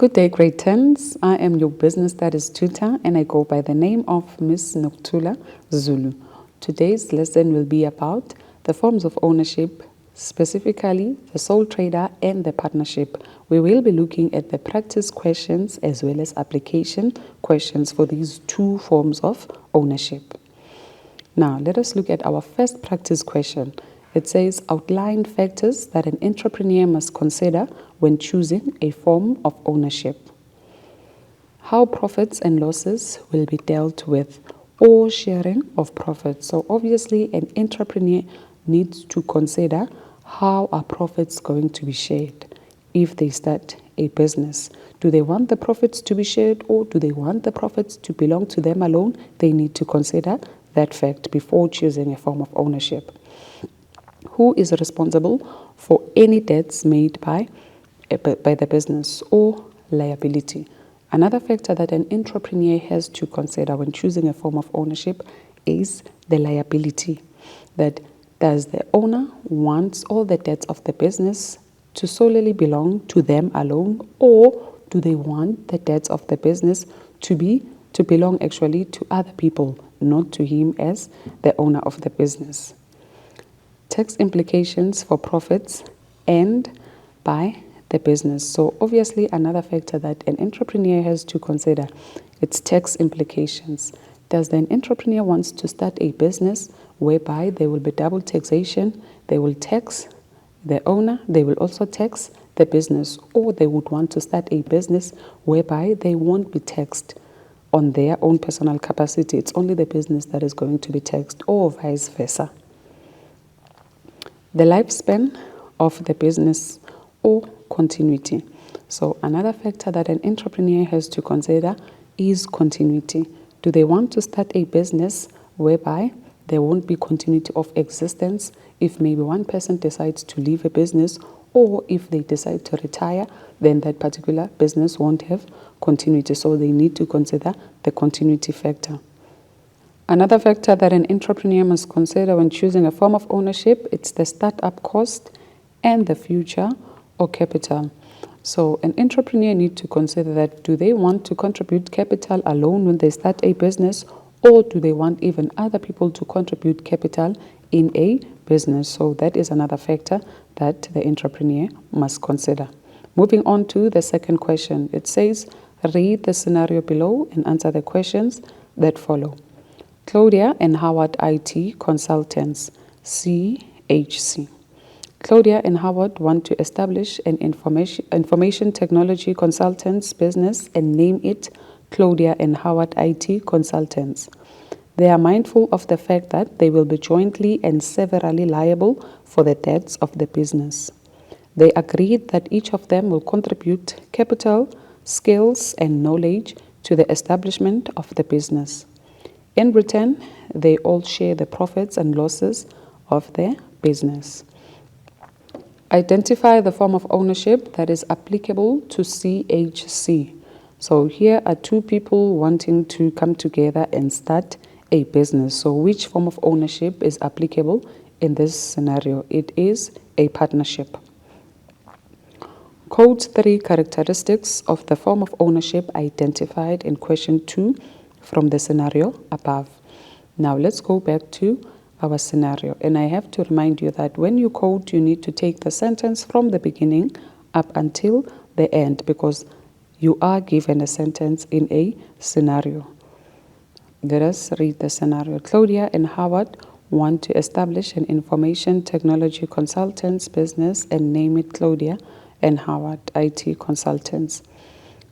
Good day, grade 10s. I am your business studies tutor and I go by the name of Miss Nokuthula Zulu. Today's lesson will be about the forms of ownership, specifically the sole trader and the partnership. We will be looking at the practice questions as well as application questions for these two forms of ownership. Now, let us look at our first practice question. It says, outline factors that an entrepreneur must consider when choosing a form of ownership. How profits and losses will be dealt with, or sharing of profits. So obviously, an entrepreneur needs to consider how are profits going to be shared if they start a business. Do they want the profits to be shared, or do they want the profits to belong to them alone? They need to consider that fact before choosing a form of ownership. Who is responsible for any debts made by the business or liability? Another factor that an entrepreneur has to consider when choosing a form of ownership is the liability. That does the owner want all the debts of the business to solely belong to them alone, or do they want the debts of the business to belong actually to other people, not to him as the owner of the business? Tax implications for profits and by the business. So obviously another factor that an entrepreneur has to consider, it's tax implications. Does the entrepreneur wants to start a business whereby there will be double taxation? They will tax the owner, they will also tax the business, or they would want to start a business whereby they won't be taxed on their own personal capacity. It's only the business that is going to be taxed, or vice versa. The lifespan of the business or continuity. So another factor that an entrepreneur has to consider is continuity. Do they want to start a business whereby there won't be continuity of existence if maybe one person decides to leave a business, or if they decide to retire, then that particular business won't have continuity. So they need to consider the continuity factor. Another factor that an entrepreneur must consider when choosing a form of ownership, it's the startup cost and the future or capital. So an entrepreneur needs to consider that, do they want to contribute capital alone when they start a business, or do they want even other people to contribute capital in a business? So that is another factor that the entrepreneur must consider. Moving on to the second question, it says, read the scenario below and answer the questions that follow. Claudia and Howard IT Consultants, CHC. Claudia and Howard want to establish an information technology consultants business and name it Claudia and Howard IT Consultants. They are mindful of the fact that they will be jointly and severally liable for the debts of the business. They agreed that each of them will contribute capital, skills, and knowledge to the establishment of the business. In return, they all share the profits and losses of their business. Identify the form of ownership that is applicable to CHC. So here are two people wanting to come together and start a business. So which form of ownership is applicable in this scenario? It is a partnership. Quote 3 characteristics of the form of ownership identified in question 2 from the scenario above. Now let's go back to our scenario, and I have to remind you that when you quote, you need to take the sentence from the beginning up until the end, because you are given a sentence in a scenario. Let us read the scenario. Claudia and Howard want to establish an information technology consultants business and name it Claudia and Howard IT Consultants.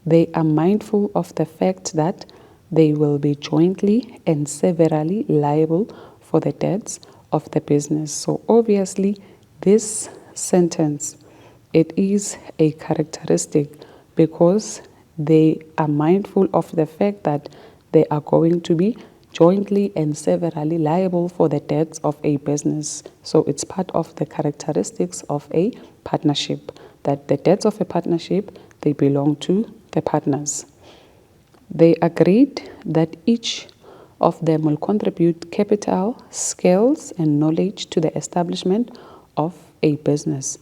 They are mindful of the fact that they will be jointly and severally liable for the debts of the business. So obviously this sentence, it is a characteristic because they are mindful of the fact that they are going to be jointly and severally liable for the debts of a business. So it's part of the characteristics of a partnership, that the debts of a partnership, they belong to the partners. They agreed that each of them will contribute capital, skills, and knowledge to the establishment of a business.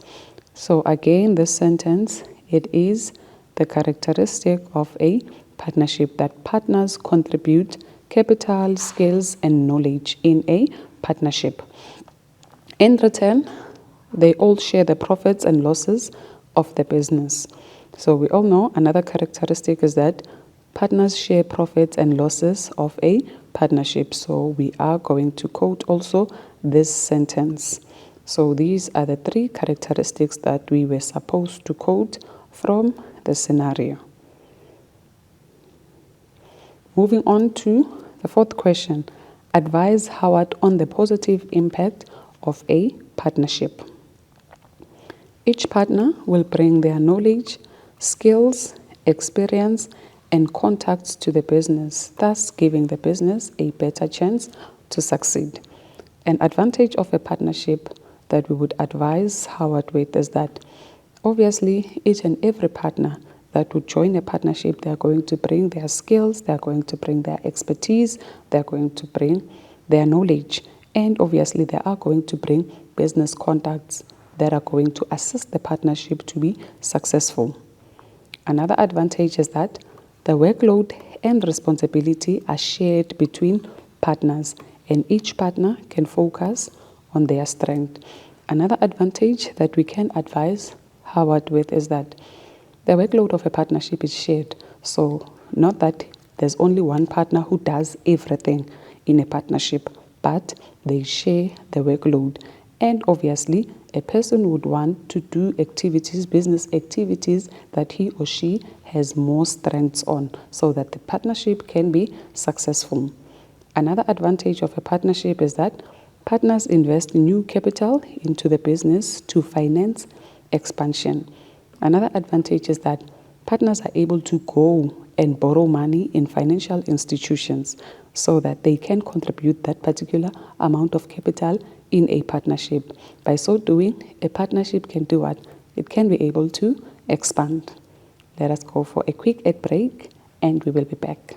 So again, this sentence, it is the characteristic of a partnership, that partners contribute capital, skills, and knowledge in a partnership. In return, they all share the profits and losses of the business. So we all know another characteristic is that partners share profits and losses of a partnership. So we are going to quote also this sentence. So these are the three characteristics that we were supposed to quote from the scenario. Moving on to the fourth question. Advise Howard on the positive impact of a partnership. Each partner will bring their knowledge, skills, experience, and contacts to the business, thus giving the business a better chance to succeed. An advantage of a partnership that we would advise Howard with is that obviously each and every partner that would join a partnership, they are going to bring their skills, they are going to bring their expertise, they are going to bring their knowledge, and obviously they are going to bring business contacts that are going to assist the partnership to be successful. Another advantage is that the workload and responsibility are shared between partners, and each partner can focus on their strength. Another advantage that we can advise Howard with is that the workload of a partnership is shared. So not that there's only one partner who does everything in a partnership, but they share the workload. And obviously, a person would want to do activities, business activities that he or she has more strengths on so that the partnership can be successful. Another advantage of a partnership is that partners invest new capital into the business to finance expansion. Another advantage is that partners are able to go and borrow money in financial institutions so that they can contribute that particular amount of capital in a partnership. By so doing, a partnership can do what? It can be able to expand. Let us go for a quick ad break and we will be back.